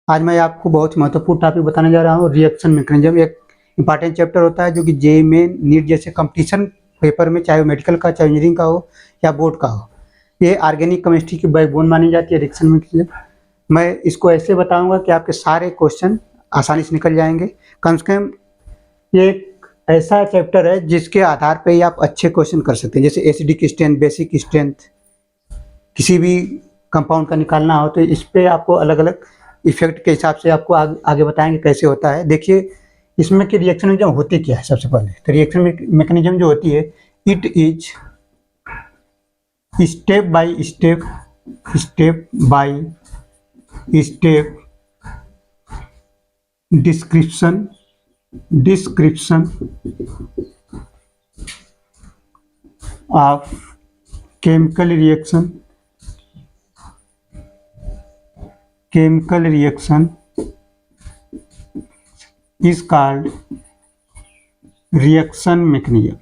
आज मैं आपको बहुत महत्वपूर्ण टॉपिक बताने जा रहा हूँ, रिएक्शन मैकेनिज्म। एक इंपॉर्टेंट चैप्टर होता है जो कि जेईई में, नीट जैसे कंपटीशन पेपर में, चाहे मेडिकल का, चाहे इंजीनियरिंग का हो या बोर्ड का हो, ये ऑर्गेनिक केमिस्ट्री की बैकबोन मानी जाती है, रिएक्शन मैकेनिज्म। मैं इसको ऐसे बताऊंगा कि आपके सारे क्वेश्चन आसानी से निकल जाएंगे। कम से कम ये एक ऐसा चैप्टर है जिसके आधार पर ही आप अच्छे क्वेश्चन कर सकते हैं। जैसे एसिडिक स्ट्रेंथ, बेसिक स्ट्रेंथ, किसी भी कंपाउंड का निकालना हो तो इस पे आपको अलग अलग इफेक्ट के हिसाब से आपको आगे बताएंगे कैसे होता है। देखिए इसमें कि रिएक्शन मैकेनिज्म होती क्या है। सबसे पहले तो रिएक्शन मैकेनिज्म जो होती है, it is step by step description of chemical reaction is called reaction mechanism.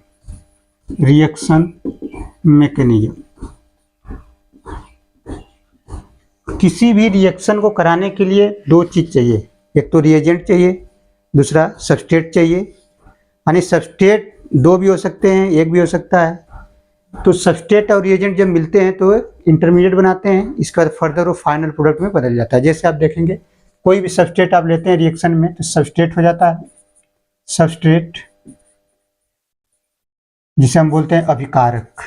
किसी भी रिएक्शन को कराने के लिए दो चीज चाहिए, एक तो रिएजेंट चाहिए, दूसरा सबस्ट्रेट चाहिए। यानी सबस्ट्रेट दो भी हो सकते हैं, एक भी हो सकता है। तो सबस्ट्रेट और रिएजेंट जब मिलते हैं तो इंटरमीडिएट बनाते हैं, इसके बाद फर्दर वो फाइनल प्रोडक्ट में बदल जाता है। जैसे आप देखेंगे कोई भी सबस्ट्रेट आप लेते हैं रिएक्शन में तो सबस्ट्रेट हो जाता है, सबस्ट्रेट जिसे हम बोलते हैं अभिकारक।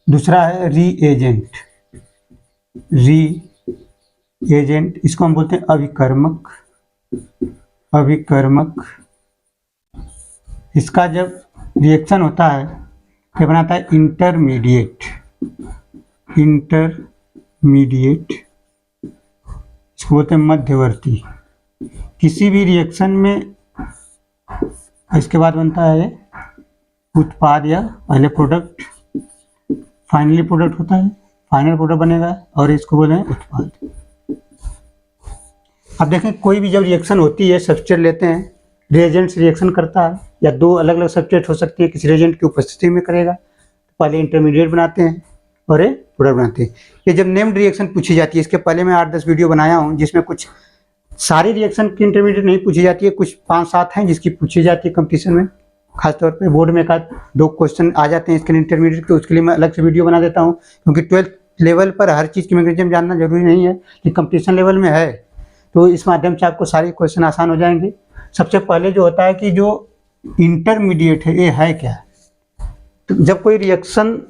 दूसरा है रीएजेंट, इसको हम बोलते हैं अभिकर्मक। इसका जब रिएक्शन होता है तो बनाता है इंटरमीडिएट, इसको बोलते हैं मध्यवर्ती। किसी भी रिएक्शन में इसके बाद बनता है उत्पाद या पहले प्रोडक्ट, फाइनली प्रोडक्ट होता है, फाइनल प्रोडक्ट बनेगा और इसको बोले हैं उत्पाद। अब देखें कोई भी जब रिएक्शन होती है, सबस्ट्रेट लेते हैं, रिएजेंट से रिएक्शन करता है, या दो अलग अलग सबस्ट्रेट हो सकती है, किसी रिएजेंट की उपस्थिति में करेगा तो पहले इंटरमीडिएट बनाते हैं और एक प्रोडक्ट बनाते हैं। ये जब नेम्ड रिएक्शन पूछी जाती है, इसके पहले मैं 8-10 वीडियो बनाया हूँ जिसमें कुछ सारी रिएक्शन की इंटरमीडिएट नहीं पूछी जाती है, कुछ 5-7 हैं जिसकी पूछी जाती है कंपटीशन में। खासतौर पे बोर्ड में एक दो क्वेश्चन आ जाते हैं इसके लिए इंटरमीडिएट, तो उसके लिए मैं अलग से वीडियो बना देता हूँ, क्योंकि 12th लेवल पर हर चीज़ की मैकेनिज्म जानना जरूरी नहीं है, लेकिन कंपटीशन लेवल में है तो इस माध्यम से आपको सारे क्वेश्चन आसान हो जाएंगे। सबसे पहले जो होता है कि जो इंटरमीडिएट है ये है क्या। तो जब कोई रिएक्शन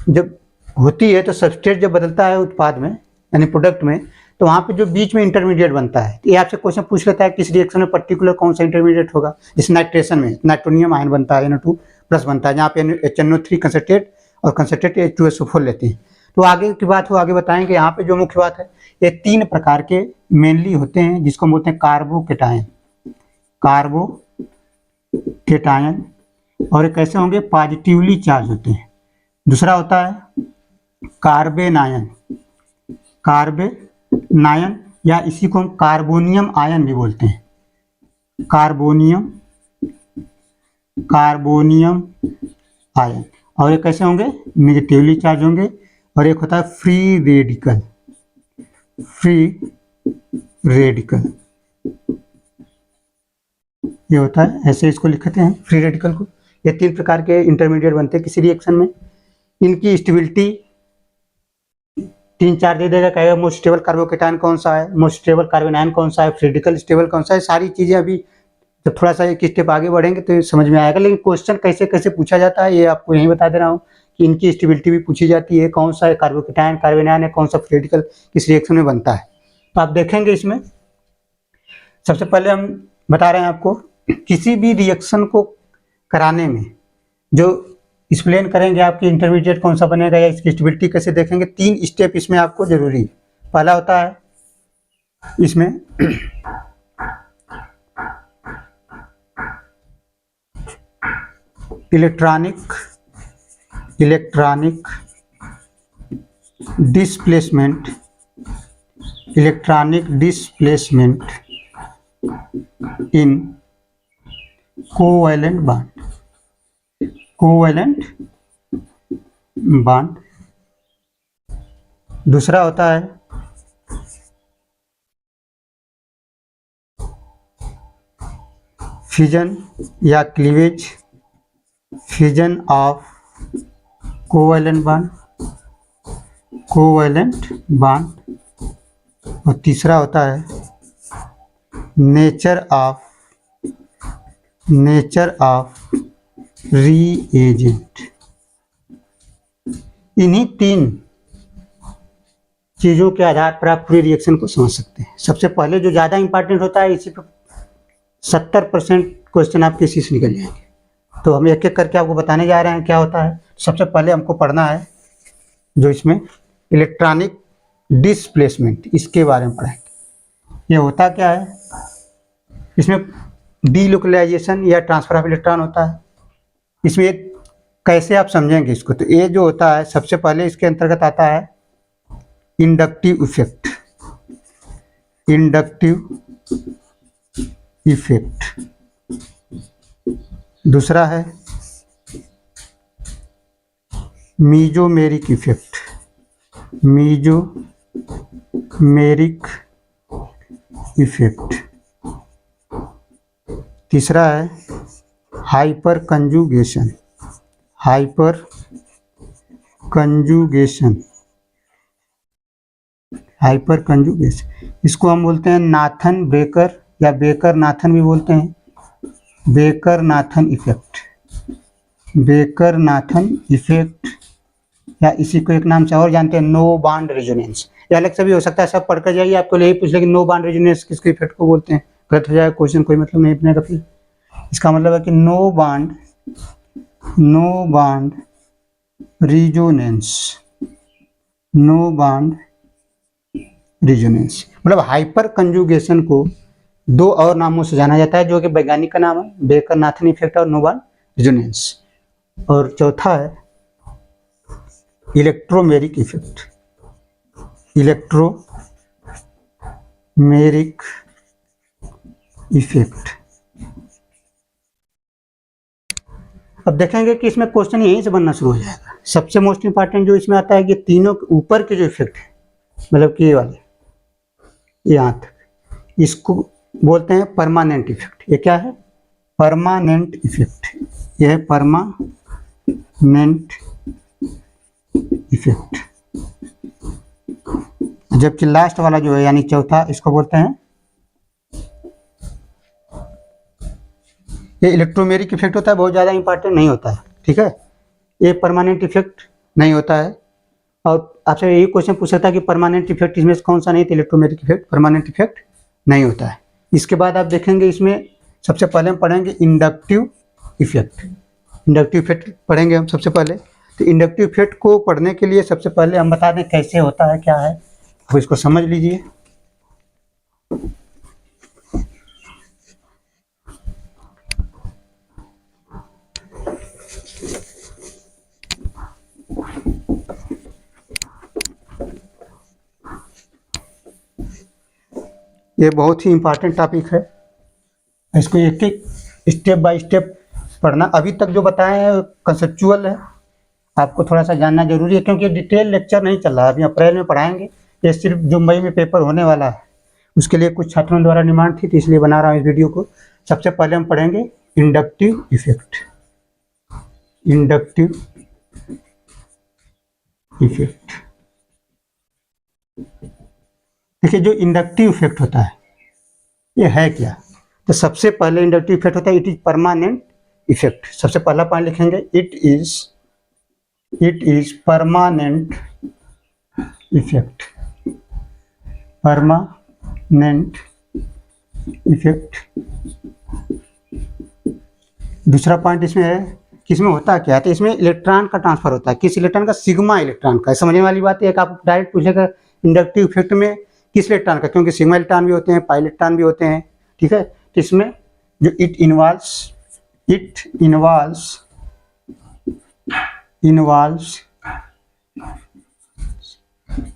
जब होती है तो सबस्ट्रेट जब बदलता है उत्पाद में यानी प्रोडक्ट में, तो वहाँ पे जो बीच में इंटरमीडिएट बनता है, ये आपसे क्वेश्चन पूछ लेता है किस रिएक्शन में पर्टिकुलर कौन सा इंटरमीडिएट होगा। जैसे नाइट्रेशन में नाइट्रोनियम आयन बनता है, NO2+ बनता है, जहाँ पे HNO3 कंसनट्रेट और कंसनट्रेट H2SO4 लेते हैं। तो आगे की बात हो आगे बताएंगे। यहाँ पे जो मुख्य बात है, ये 3 प्रकार के मेनली होते हैं जिसको हम बोलते हैं कार्बोकेटायन, और ये कैसे होंगे, पॉजिटिवली चार्ज होते हैं। दूसरा होता है कार्बेनायन, या इसी को हम कार्बोनियम आयन भी बोलते हैं, कार्बोनियम आयन। और ये कैसे होंगे, नेगेटिवली चार्ज होंगे। और एक होता है फ्री रेडिकल, ये होता है, ऐसे इसको लिखते हैं फ्री रेडिकल को। ये 3 प्रकार के इंटरमीडिएट बनते हैं किसी रिएक्शन में। इनकी स्टेबिलिटी 3-4 दे देगा, कहेगा मोस्ट स्टेबल कार्बोकेटायन कौन सा है, मोस्ट स्टेबल कार्बोनायन कौन सा है, क्रिटिकल स्टेबल कौन सा है। सारी चीज़ें अभी जब थोड़ा सा एक स्टेप आगे बढ़ेंगे तो समझ में आएगा। लेकिन क्वेश्चन कैसे कैसे पूछा जाता है ये आपको यहीं बता दे रहा हूँ कि इनकी स्टेबिलिटी भी पूछी जाती है, कौन सा है कार्बोकेटायन, कार्बोनायन है, कौन सा क्रिटिकल किस रिएक्शन में बनता है। तो आप देखेंगे इसमें सबसे पहले हम बता रहे हैं आपको किसी भी रिएक्शन को कराने में जो एक्सप्लेन करेंगे आपकी इंटरमीडिएट कौन सा बनेगा या इसकी स्टेबिलिटी कैसे देखेंगे। 3 स्टेप इसमें आपको जरूरी है। पहला होता है इसमें electronic displacement in covalent bond. दूसरा होता है फिजन या cleavage, fission of covalent bond, covalent bond. और तीसरा होता है नेचर ऑफ रीएजेंट। इन्हीं तीन चीज़ों के आधार पर आप पूरी रिएक्शन को समझ सकते हैं। सबसे पहले जो ज़्यादा इंपॉर्टेंट होता है, इसी पर 70% क्वेश्चन आपके इसी से निकल जाएंगे। तो हम एक एक करके आपको बताने जा रहे हैं क्या होता है। सबसे पहले हमको पढ़ना है जो इसमें इलेक्ट्रॉनिक डिस्प्लेसमेंट, इसके बारे में पढ़ेंगे। ये होता क्या है, इसमें डीलोकलाइजेशन या ट्रांसफर ऑफ इलेक्ट्रॉन होता है। इसमें एक कैसे आप समझेंगे इसको, तो ये जो होता है सबसे पहले इसके अंतर्गत आता है इंडक्टिव इफेक्ट, इंडक्टिव इफेक्ट। दूसरा है मीजोमेरिक इफेक्ट, मीजोमेरिक इफेक्ट। तीसरा है hyper conjugation, hyper conjugation, hyper conjugation. इसको हम बोलते हैं नाथन बेकर या बेकर नाथन भी बोलते हैं, baker Nathan effect, baker Nathan effect. या इसी को एक नाम से और जानते हैं नो बॉन्ड रेजोनेंस। ये अलग से भी हो सकता है, सब पढ़ कर जाइए, आपको यही पूछ ले कि नो बॉन्ड रेजोनेंस किसके इफेक्ट को बोलते हैं। गलत हो जाएगा क्वेश्चन, कोई मतलब नहीं बनेगा। फिर इसका मतलब है कि no bond resonance, no bond resonance मतलब हाइपर कंजुगेशन को दो और नामों से जाना जाता है, जो कि वैज्ञानिक का नाम है बेकर नाथन इफेक्ट और नो बॉन्ड रेजोनेंस। और चौथा है इलेक्ट्रोमेरिक इफेक्ट, इलेक्ट्रोमेरिक इफेक्ट। अब देखेंगे कि इसमें क्वेश्चन यहीं से बनना शुरू हो जाएगा। सबसे मोस्ट इंपॉर्टेंट जो इसमें आता है कि तीनों के ऊपर के जो इफेक्ट है, मतलब कि ये वाले यहाँ तक, इसको बोलते हैं परमानेंट इफेक्ट। ये क्या है? Permanent effect. यह है परमानेंट इफेक्ट। जबकि लास्ट वाला जो है यानी चौथा, इसको बोलते हैं, ये इलेक्ट्रोमेरिक इफेक्ट होता है, बहुत ज़्यादा इंपॉर्टेंट नहीं होता है, ठीक है। ये परमानेंट इफेक्ट नहीं होता है। और आपसे यही क्वेश्चन पूछ सकता है कि परमानेंट इफेक्ट इसमें कौन सा नहीं, तो इलेक्ट्रोमेरिक इफेक्ट परमानेंट इफेक्ट नहीं होता है। इसके बाद आप देखेंगे इसमें सबसे पहले हम पढ़ेंगे इंडक्टिव इफेक्ट। इंडक्टिव इफेक्ट पढ़ेंगे हम सबसे पहले। तो इंडक्टिव इफेक्ट को पढ़ने के लिए सबसे पहले हम बता दें कैसे होता है, क्या है, तो इसको समझ लीजिए। ये बहुत ही इम्पॉर्टेंट टॉपिक है, इसको एक एक स्टेप बाय स्टेप पढ़ना। अभी तक जो बताए हैं कंसेप्चुअल है, आपको थोड़ा सा जानना जरूरी है, क्योंकि डिटेल लेक्चर नहीं चल रहा है। अभी अप्रैल में पढ़ाएंगे, ये सिर्फ जो मई में पेपर होने वाला है उसके लिए कुछ छात्रों द्वारा डिमांड थी, तो इसलिए बना रहा हूँ इस वीडियो को। सबसे पहले हम पढ़ेंगे इंडक्टिव इफेक्ट, इंडक्टिव इफेक्ट। देखिए जो इंडक्टिव इफेक्ट होता है ये है क्या, तो सबसे पहले इंडक्टिव इफेक्ट होता है इट इज परमानेंट इफेक्ट। सबसे पहला पॉइंट लिखेंगे it is permanent effect, permanent effect. दूसरा पॉइंट इसमें है कि इसमें होता क्या है, तो इसमें इलेक्ट्रॉन का ट्रांसफर होता है। किस इलेक्ट्रॉन का? सिग्मा इलेक्ट्रॉन का। समझने वाली बात है, एक आप डायरेक्ट पूछेगा इंडक्टिव इफेक्ट में किस इलेक्ट्रॉन का, क्योंकि सिग्मा इलेक्ट्रॉन भी होते हैं, पाई इलेक्ट्रॉन भी होते हैं, ठीक है। तो इसमें जो it involves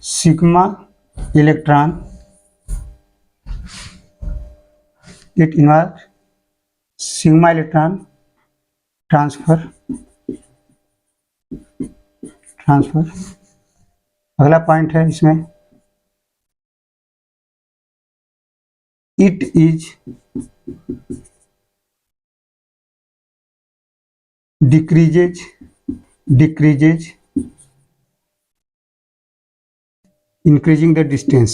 sigma electron, it involves sigma electron transfer अगला पॉइंट है इसमें, it is decreases increasing the distance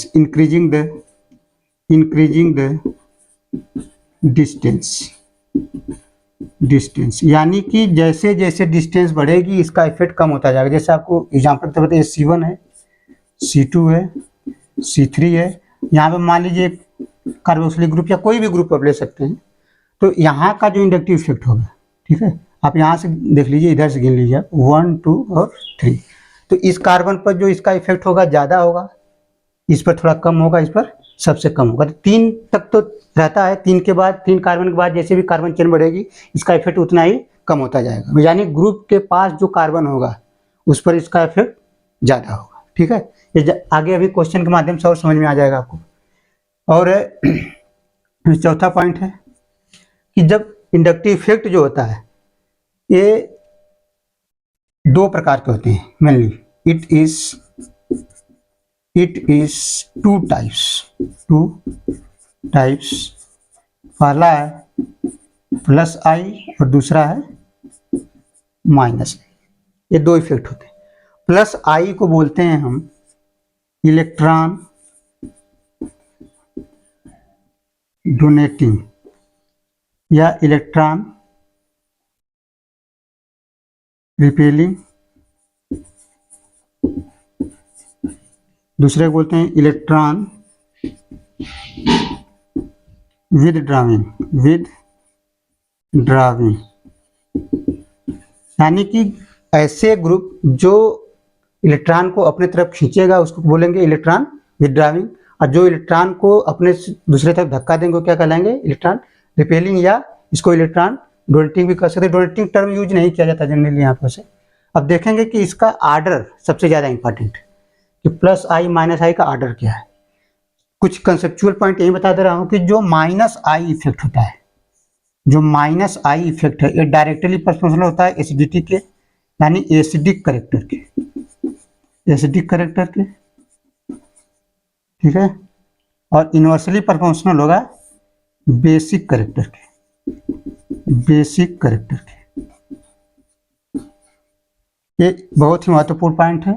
distance, यानी कि जैसे जैसे डिस्टेंस बढ़ेगी इसका इफेक्ट कम होता जाएगा। जैसे आपको एग्जांपल के बताइए, C1 है, C2 है, C3 है, यहाँ पे मान लीजिए कार्बोक्सिलिक ग्रुप या कोई भी ग्रुप आप ले सकते हैं, तो यहाँ का जो इंडक्टिव इफेक्ट होगा, ठीक है, आप यहाँ से देख लीजिए, इधर से गिन लीजिए 1 2 और 3, तो इस कार्बन पर जो इसका इफेक्ट होगा ज़्यादा होगा, इस पर थोड़ा कम होगा, इस पर सबसे कम होगा। तो 3 तक तो रहता है, 3 के बाद, 3 कार्बन के बाद जैसे भी कार्बन चेन बढ़ेगी इसका इफेक्ट उतना ही कम होता जाएगा, यानी ग्रुप के पास जो कार्बन होगा उस पर इसका इफेक्ट ज़्यादा होगा, ठीक है। ये आगे अभी क्वेश्चन के माध्यम से और समझ में आ जाएगा आपको। और चौथा पॉइंट है कि जब इंडक्टिव इफेक्ट जो होता है ये 2 प्रकार के होते हैं मेनली, इट इज 2 टाइप्स, पहला है प्लस आई और दूसरा है माइनस आई, ये 2 इफेक्ट होते हैं। प्लस आई को बोलते हैं हम इलेक्ट्रॉन डोनेटिंग या इलेक्ट्रॉन रिपेलिंग, दूसरे को बोलते हैं इलेक्ट्रॉन विदड्राविंग, यानी कि ऐसे ग्रुप जो इलेक्ट्रॉन को अपने तरफ खींचेगा उसको बोलेंगे इलेक्ट्रॉन विदड्राविंग, और जो इलेक्ट्रॉन को अपने दूसरे तरफ धक्का देंगे वो क्या कहलाएंगे, इलेक्ट्रॉन रिपेलिंग, या इसको इलेक्ट्रॉन डोनेटिंग भी कर सकते हैं। डोनेटिंग टर्म यूज नहीं किया जाता जनरली यहाँ पर से। अब देखेंगे कि इसका आर्डर सबसे ज़्यादा इंपॉर्टेंट है कि प्लस आई माइनस आई का आर्डर क्या है। कुछ कंसेप्चुअल पॉइंट यही बता दे रहा हूँ कि जो माइनस आई इफेक्ट होता है, जो माइनस आई इफेक्ट है, ये डायरेक्टली प्रोपोर्शनल होता है एसिडिटी के, यानी एसिडिक करेक्टर के, ठीक है, और इनवर्सली प्रोपोर्शनल होगा बेसिक करेक्टर के, ये बहुत ही महत्वपूर्ण पॉइंट है,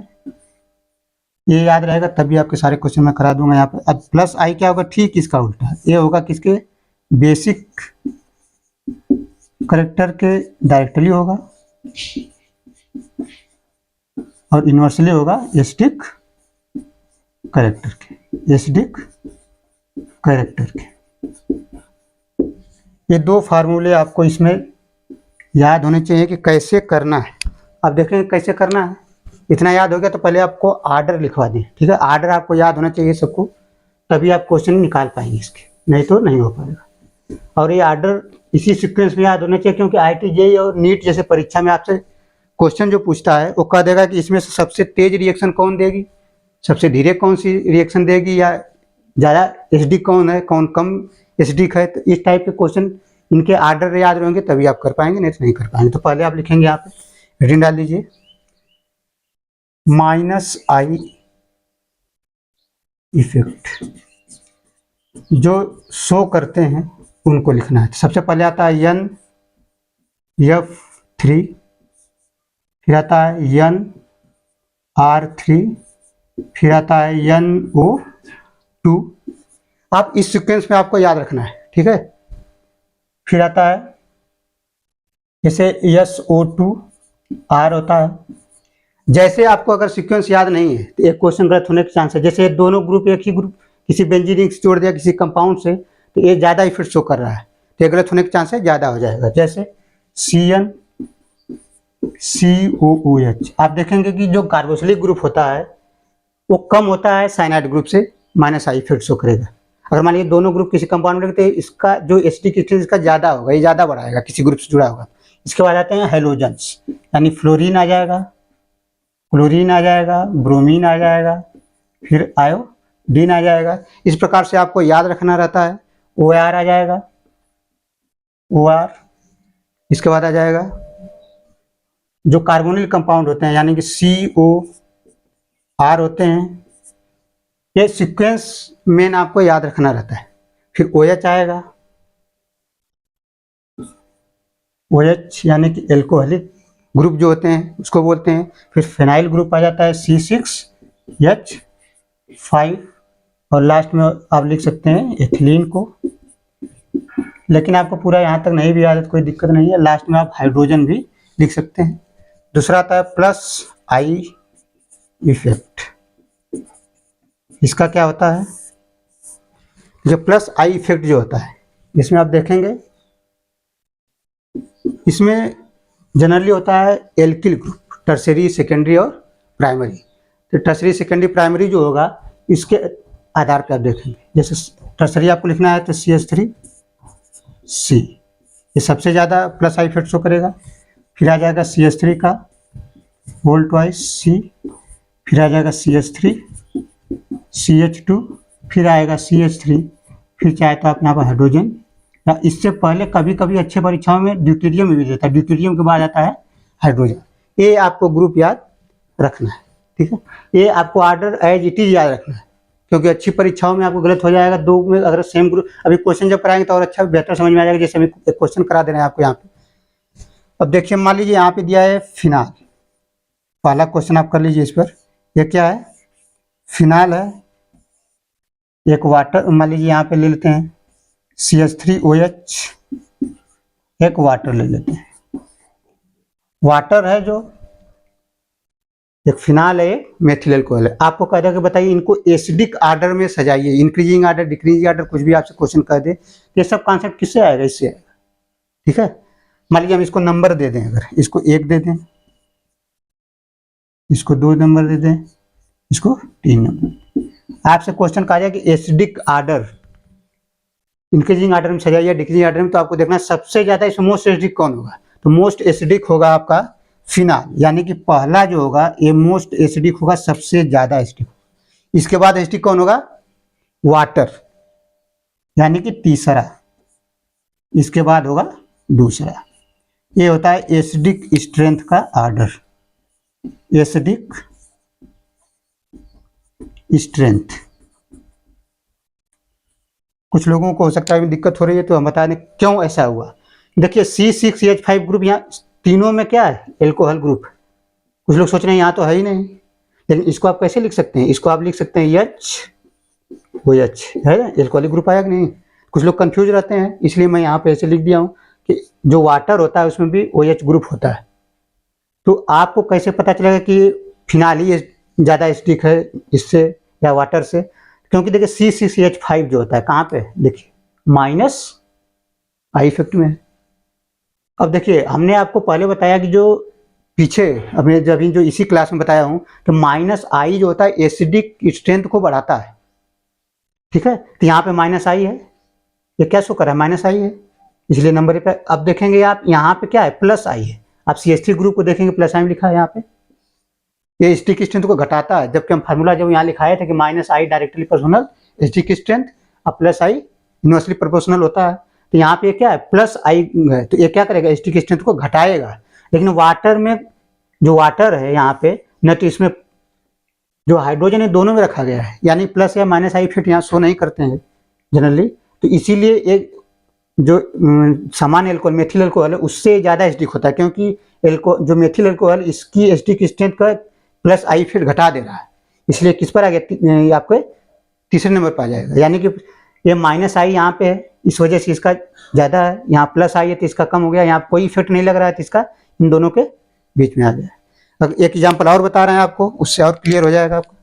ये याद रहेगा तभी आपके सारे क्वेश्चन मैं करा दूंगा यहाँ पे। अब प्लस आई क्या होगा, ठीक इसका उल्टा है, ये होगा किसके, बेसिक करेक्टर के डायरेक्टली होगा, और इनवर्सली होगा एसिडिक करेक्टर के, ये 2 फार्मूले आपको इसमें याद होने चाहिए कि कैसे करना है। अब देखेंगे कैसे करना है, इतना याद हो गया तो पहले आपको आर्डर लिखवा दें, ठीक है, आर्डर आपको याद होना चाहिए सबको, तभी आप क्वेश्चन निकाल पाएंगे इसके, नहीं तो नहीं हो पाएगा। और ये आर्डर इसी सीक्वेंस में याद होना चाहिए, क्योंकि IIT JEE और नीट जैसे परीक्षा में आपसे क्वेश्चन जो पूछता है वो कह देगा कि इसमें से सबसे तेज रिएक्शन कौन देगी, सबसे धीरे कौन सी रिएक्शन देगी, या ज़्यादा एसिडिक कौन है, कौन कम एसिडिक है। तो इस टाइप के क्वेश्चन इनके आर्डर याद रहेंगे तभी आप कर पाएंगे, नहीं तो नहीं कर पाएंगे। तो पहले आप लिखेंगे यहाँ पे, हेडिंग डाल दीजिए माइनस आई इफेक्ट, जो शो करते हैं उनको लिखना है। तो सबसे पहले आता है NF3, फिर आता है NR3, फिर आता है NO2। आप इस सीक्वेंस में आपको याद रखना है, ठीक है। फिर आता है जैसे SO2 R होता है। जैसे आपको अगर सीक्वेंस याद नहीं है तो एक क्वेश्चन गलत होने के चांस है। जैसे दोनों ग्रुप एक ही ग्रुप किसी बेंजीन रिंग से जोड़ दिया किसी कंपाउंड से, तो ये ज़्यादा इफेक्ट शो कर रहा है, तो गलत होने के चांस है ज़्यादा हो जाएगा। जैसे CnCOOH, आप देखेंगे कि जो कार्बोक्सिलिक ग्रुप होता है वो कम होता है साइनाइड ग्रुप से, माइनस आई इफेक्ट शो करेगा। अगर मान लीजिए दोनों ग्रुप किसी कंपाउंड में रखते हैं, इसका जो एसिडिक स्टेट इसका ज़्यादा होगा, ये ज़्यादा बढ़ाएगा किसी ग्रुप से जुड़ा होगा। इसके बाद आते हैं हेलोजेंस, यानी फ्लोरीन आ जाएगा, क्लोरीन आ जाएगा, ब्रोमीन आ जाएगा, फिर आयोडीन आ जाएगा। इस प्रकार से आपको याद रखना रहता है। OR आ जाएगा, OR। इसके बाद आ जाएगा जो कार्बोनिल कंपाउंड होते हैं, यानी कि COR R होते हैं, ये सीक्वेंस मेन आपको याद रखना रहता है। फिर OH आएगा, OH यानी कि एल्कोहलिक ग्रुप जो होते हैं उसको बोलते हैं। फिर फिनाइल ग्रुप आ जाता है C6H5, और लास्ट में आप लिख सकते हैं एथिलीन को। लेकिन आपको पूरा यहाँ तक नहीं भी याद है कोई दिक्कत नहीं है, लास्ट में आप हाइड्रोजन भी लिख सकते हैं। दूसरा आता है प्लस आई इफेक्ट। इसका क्या होता है, जो प्लस आई इफेक्ट जो होता है इसमें आप देखेंगे, इसमें जनरली होता है एल्किल ग्रुप, टर्सरी, सेकेंडरी और प्राइमरी। तो टर्सरी, सेकेंडरी, प्राइमरी जो होगा इसके आधार पर आप देखेंगे। जैसे टर्सरी आपको लिखना है तो CH3C, ये सबसे ज़्यादा प्लस आई इफेक्ट शो करेगा। फिर आ जाएगा CH3 का होल ट्वाइस C, फिर आ जाएगा CH3, CH2, फिर आएगा CH3, फिर चाहे तो अपने यहाँ हाइड्रोजन। या इससे पहले कभी कभी अच्छे परीक्षाओं में ड्यूटेरियम भी देता है, ड्यूटेरियम के बाद आता है हाइड्रोजन। ये आपको ग्रुप याद रखना है, ठीक है। ये आपको ऑर्डर एज इट इज याद रखना है, क्योंकि अच्छी परीक्षाओं में आपको गलत हो जाएगा। दो में अगर सेम ग्रुप, अभी क्वेश्चन जब कराएंगे तो और अच्छा बेहतर समझ में आ जाएगा। जैसे हम एक क्वेश्चन करा दे रहे हैं आपको यहाँ पे। अब देखिए, मान लीजिए यहाँ पे दिया है फिनाल, पहला क्वेश्चन आप कर लीजिए इस पर। ये क्या है, फिनाल है, एक वाटर, मान लीजिए यहाँ पे ले लेते हैं CH3OH, एक वाटर ले लेते हैं। वाटर है जो, एक फिनाल है, एक मेथिल अल्कोहल है। आपको कह दिया कि बताइए इनको एसिडिक ऑर्डर में सजाइए, इंक्रीजिंग ऑर्डर, डिक्रीजिंग ऑर्डर, कुछ भी आपसे क्वेश्चन कह दे, ये सब कॉन्सेप्ट किससे आएगा, इससे आएगा, ठीक है। मान लीजिए हम इसको नंबर दे दें, अगर इसको 1 दे दें, इसको 2 नंबर दे दें, इसको 3 नंबर। आपसे क्वेश्चन कहा जाए कि एसिडिक ऑर्डर इंक्रीजिंग ऑर्डर में सजाइए, डिक्रीजिंग ऑर्डर में, तो आपको देखना सबसे ज्यादा इसमें मोस्ट एसिडिक कौन होगा। तो मोस्ट एसिडिक होगा आपका फिनाल, यानी कि पहला जो होगा ये मोस्ट एसिडिक होगा, सबसे ज्यादा एसिडिक। इसके बाद एसिडिक कौन होगा, वाटर, यानी कि तीसरा। इसके बाद होगा दूसरा। ये होता है एसिडिक स्ट्रेंथ का ऑर्डर, एसिडिक स्ट्रेंथ। कुछ लोगों को हो सकता है दिक्कत हो रही है, तो हम बता दें क्यों ऐसा हुआ। देखिए C6H5 ग्रुप, यहाँ तीनों में क्या है, एल्कोहल ग्रुप। कुछ लोग सोच रहे हैं यहाँ तो है ही नहीं, लेकिन इसको आप कैसे लिख सकते हैं, इसको आप लिख सकते हैं HOH, है ना, एल्कोहलिक ग्रुप आया कि नहीं। कुछ लोग कंफ्यूज रहते हैं, इसलिए मैं यहाँ पे ऐसे लिख दिया हूँ कि जो वाटर होता है उसमें भी OH ग्रुप होता है। तो आपको कैसे पता चलेगा कि फिनाल ही ज़्यादा एसिडिक है इससे या वाटर से, क्योंकि देखिए C6H5 जो होता है कहाँ पे, देखिए माइनस आई इफेक्ट में। अब देखिए हमने आपको पहले बताया कि जो पीछे अभी जब जो इसी क्लास में बताया हूँ, तो माइनस आई जो होता है एसिडिक स्ट्रेंथ को बढ़ाता है, ठीक है। तो यहाँ पे माइनस आई है, ये क्या शो कर रहा है, माइनस आई है, इसलिए नंबर पे। अब देखेंगे आप यहाँ पे क्या है, प्लस आई है। आप CH3 ग्रुप को देखेंगे, प्लस आई लिखा है यहाँ पे, ये एसिडिक स्ट्रेंथ को घटाता है। जबकि हम फार्मूला जब यहाँ लिखाए थे कि minus I directly proportional acidic strength, अब प्लस आई इनवर्सली प्रोपोर्शनल होता है। तो यहाँ पे क्या है, प्लस आई है, तो ये क्या करेगा, एसिडिक स्ट्रेंथ को घटाएगा। लेकिन वाटर में, जो वाटर है यहाँ पे, न तो इसमें जो हाइड्रोजन है दोनों में रखा गया है, यानी प्लस या माइनस आई इफेक्ट यहाँ शो नहीं करते हैं जनरली। तो इसीलिए एक जो सामान्य एल्कोहल, मेथिल अल्कोहल है, उससे ज़्यादा एसिडिक होता है, क्योंकि जो मेथिल अल्कोहल इसकी एसिडिक स्ट्रेंथ का प्लस आई फिर घटा दे रहा है। इसलिए किस पर आ गया, आपके तीसरे नंबर पर आ जाएगा। यानी कि ये माइनस आई यहाँ पे है, इस वजह से इसका ज़्यादा है, यहाँ प्लस आई है तो इसका कम हो गया। यहाँ कोई इफेक्ट नहीं लग रहा है तो इसका इन दोनों के बीच में आ गया। अब एक एग्जाम्पल और बता रहे हैं आपको, उससे और क्लियर हो जाएगा आपको।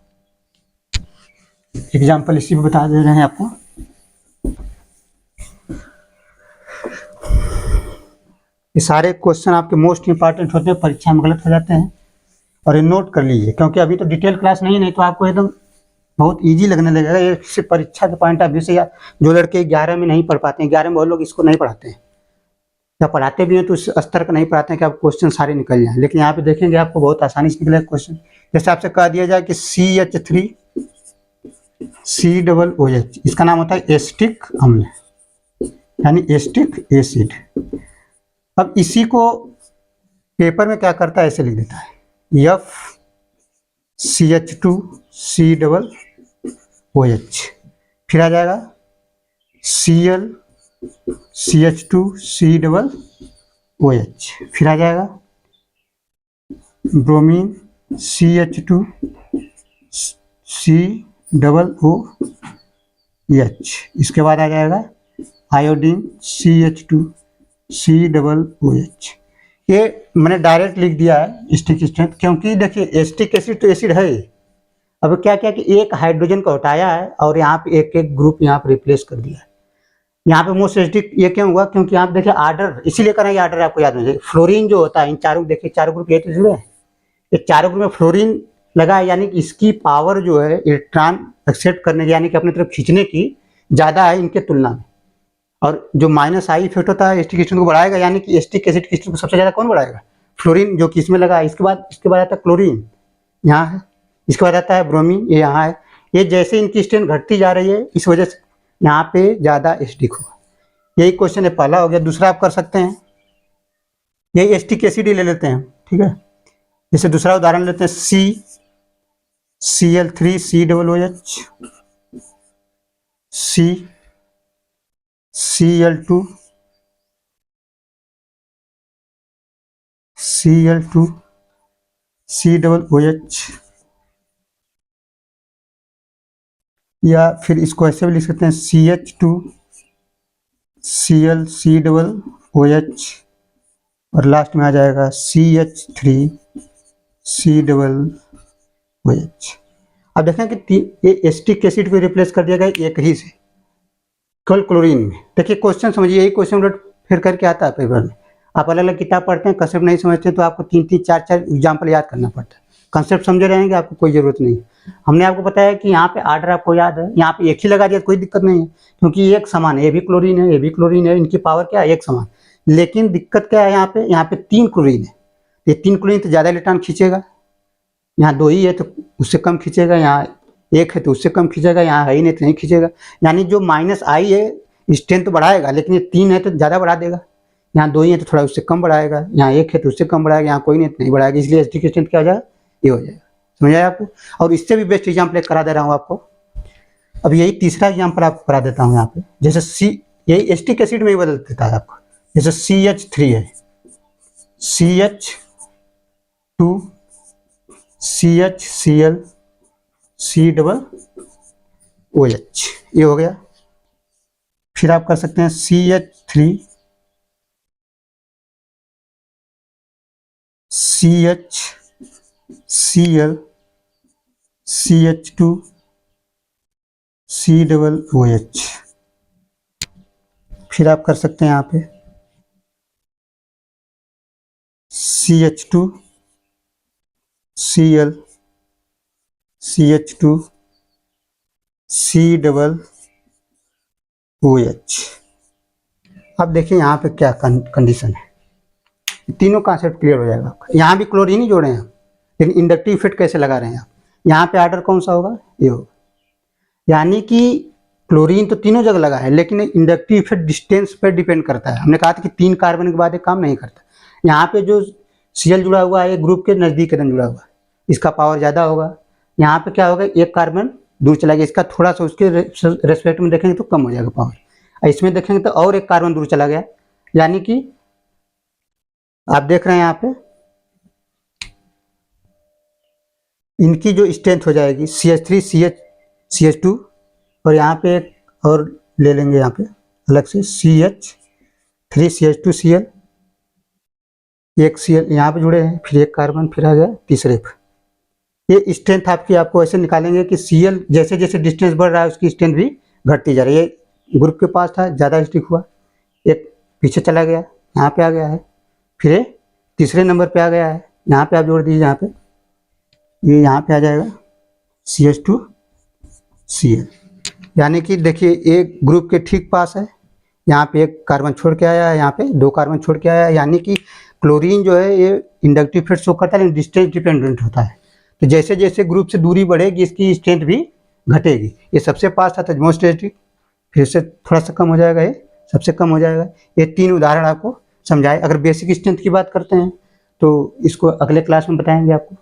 एग्जाम्पल इसी में बता दे रहे हैं आपको। ये सारे क्वेश्चन आपके मोस्ट इंपॉर्टेंट होते हैं, परीक्षा में गलत हो जाते हैं, और ये नोट कर लीजिए, क्योंकि अभी तो डिटेल क्लास नहीं तो आपको एकदम बहुत इजी लगने लगेगा। ये सिर्फ परीक्षा के पॉइंट ऑफ व्यू से, या जो लड़के 11 में नहीं पढ़ पाते हैं, 11 में बहुत लोग इसको नहीं पढ़ाते हैं, या पढ़ाते भी हैं तो उस स्तर का नहीं पढ़ाते हैं कि आप क्वेश्चन सारे निकल जाएं। लेकिन यहाँ पे देखेंगे आपको बहुत आसानी से निकलेगा क्वेश्चन। जैसे आपसे कह दिया जाए कि CH3COOH, इसका नाम होता है एसिटिक अम्ल, यानी एसिटिक एसिड। अब इसी को पेपर में क्या करता है, ऐसे लिख देता है CH2 C डबल OH, फिर आ जाएगा Cl CH2 C double OH, फिर आ जाएगा bromine CH2 C double OH, इसके बाद आ जाएगा iodine CH2 C double OH। ये मैंने डायरेक्ट लिख दिया है स्टिक स्ट्रेंथ, क्योंकि देखिए एस्टिक एसिड तो एसिड है ही। अब क्या क्या कि एक हाइड्रोजन को हटाया है और यहाँ पे एक एक ग्रुप यहाँ पे रिप्लेस कर दिया है। यहाँ पे मोस्ट एसिडिक ये क्यों हुआ, क्योंकि यहाँ पे देखिए आर्डर इसीलिए करेंगे, आर्डर आपको याद होना चाहिए। फ्लोरीन जो होता है इन चारों, देखिए चारों ग्रुप ये तो जुड़े हैं, ये चारों ग्रुप में फ्लोरीन लगा है, यानी कि इसकी पावर जो है इलेक्ट्रॉन एक्सेप्ट करने की, यानी कि अपनी तरफ खींचने की ज़्यादा है इनके तुलना में। और जो माइनस आई इफेक्ट होता है एस्टिक एसिड को बढ़ाएगा, यानी कि एस्टिक एसिड क्रिस्टल को सबसे ज़्यादा कौन बढ़ाएगा, फ्लोरीन, जो कि इसमें लगा है। इसके बाद आता है क्लोरीन, यहाँ है। इसके बाद आता है ब्रोमीन, ये यहाँ है। ये जैसे इनकी स्ट्रेंथ घटती जा रही है, इस वजह से यहाँ पे ज़्यादा एसिडिक होगा। यही क्वेश्चन है, पहला हो गया। दूसरा आप कर सकते हैं, यही एस्टिक एसिड ही ले लेते हैं, ठीक है। जैसे दूसरा उदाहरण लेते हैं, Cl3 C double OH, Cl2 C double OH, या फिर इसको ऐसे भी लिख सकते हैं CH2 Cl C double OH, और लास्ट में आ जाएगा CH3 C डबल OH। अब देखें कि ये एस्टिक एसिड को रिप्लेस कर दिया गया एक ही से, केवल क्लोरीन में। देखिए क्वेश्चन समझिए, यही क्वेश्चन फिर करके आता है पेपर में। आप अलग अलग किताब पढ़ते हैं, कंसेप्ट नहीं समझते तो आपको 3-3 4-4 एग्जाम्पल याद करना पड़ता है। कंसेप्ट समझे रहेंगे आपको कोई ज़रूरत नहीं। हमने आपको बताया कि यहाँ पे आर्डर आपको याद है, यहाँ पे एक ही लगा दिया, कोई दिक्कत नहीं है, क्योंकि एक समान है, ये भी क्लोरीन है, ये भी क्लोरीन है, इनकी पावर क्या है, एक समान। लेकिन दिक्कत क्या है, यहाँ पे 3 क्लोरीन है, ये 3 क्लोरीन तो ज़्यादा इलेक्ट्रॉन खींचेगा। यहाँ 2 ही है तो उससे कम खींचेगा, यहाँ 1 है तो उससे कम खींचेगा, यहाँ है ही नहीं तो नहीं खींचेगा। यानी जो माइनस आई है स्ट्रेंथ तो बढ़ाएगा, लेकिन ये 3 है तो ज़्यादा बढ़ा देगा। यहाँ 2 ही है तो थोड़ा उससे कम बढ़ाएगा, यहाँ 1 है तो उससे कम बढ़ाएगा, यहाँ कोई नहीं तो नहीं बढ़ाएगा। इसलिए एस्टिक स्ट्रेंथ क्या हो जाएगा, ये हो जाएगा। समझ आया आपको। और इससे भी बेस्ट एग्जाम्पल करा दे रहा हूँ आपको। अब यही तीसरा एग्जाम्पल आपको करा देता हूँ। यहाँ पे जैसे यही एस्टिक एसिड में ही बदल देता है आपको। जैसे CH3 है, CH2 CHCl C double OH, ये हो गया। फिर आप कर सकते हैं CH3 CHCl CH2 C double OH। फिर आप कर सकते हैं यहाँ पे CH2 Cl CH2 C double OH। अब देखिए यहाँ पे क्या कंडीशन है, तीनों कॉन्सेप्ट क्लियर हो जाएगा आपका। यहाँ भी क्लोरीन ही जोड़े हैं, लेकिन इंडक्टिव इफेक्ट कैसे लगा रहे हैं आप। यहाँ पे आर्डर कौन सा होगा, ये होगा। यानी कि क्लोरीन तो तीनों जगह लगा है, लेकिन इंडक्टिव इफेक्ट डिस्टेंस पर डिपेंड करता है। हमने कहा था कि 3 कार्बन के बाद एक काम नहीं करता। यहाँ पे जो Cl जुड़ा हुआ है, ग्रुप के नज़दीक एकदम जुड़ा हुआ है, इसका पावर ज़्यादा होगा। यहाँ पे क्या होगा, एक कार्बन दूर चला गया, इसका थोड़ा सा उसके रेस्पेक्ट में देखेंगे तो कम हो जाएगा पावर। इसमें देखेंगे तो और एक कार्बन दूर चला गया, यानी कि आप देख रहे हैं यहाँ पे इनकी जो स्ट्रेंथ हो जाएगी CH3 CH2, और यहाँ पे एक और ले लेंगे यहाँ पे अलग से CH3 CH2 Cl, एक Cl यहाँ पे जुड़े हैं, फिर एक कार्बन, फिर आ गया तीसरे पे। ये स्ट्रेंथ आपको ऐसे निकालेंगे कि Cl जैसे जैसे डिस्टेंस बढ़ रहा है उसकी स्ट्रेंथ भी घटती जा रही है। ये ग्रुप के पास था, ज़्यादा स्टिक हुआ, एक पीछे चला गया, यहाँ पे आ गया है, फिर तीसरे नंबर पे आ गया है। यहाँ पे आप जोड़ दीजिए, यहाँ पे ये यहाँ पे आ जाएगा CH2 Cl। यानी कि देखिए एक ग्रुप के ठीक पास है, यहाँ पे एक कार्बन छोड़ के आया है, यहाँ पे 2 कार्बन छोड़ के आया है। यानी कि क्लोरीन जो है ये इंडक्टिव इफेक्ट शो करता है, लेकिन डिस्टेंस डिपेंडेंट होता है। तो जैसे जैसे ग्रुप से दूरी बढ़ेगी इसकी स्ट्रेंथ भी घटेगी। ये सबसे पास था तो मोस्ट एसिडिक, फिर से थोड़ा सा कम हो जाएगा, ये सबसे कम हो जाएगा। ये 3 उदाहरण आपको समझाए। अगर बेसिक स्ट्रेंथ की बात करते हैं तो इसको अगले क्लास में बताएंगे आपको।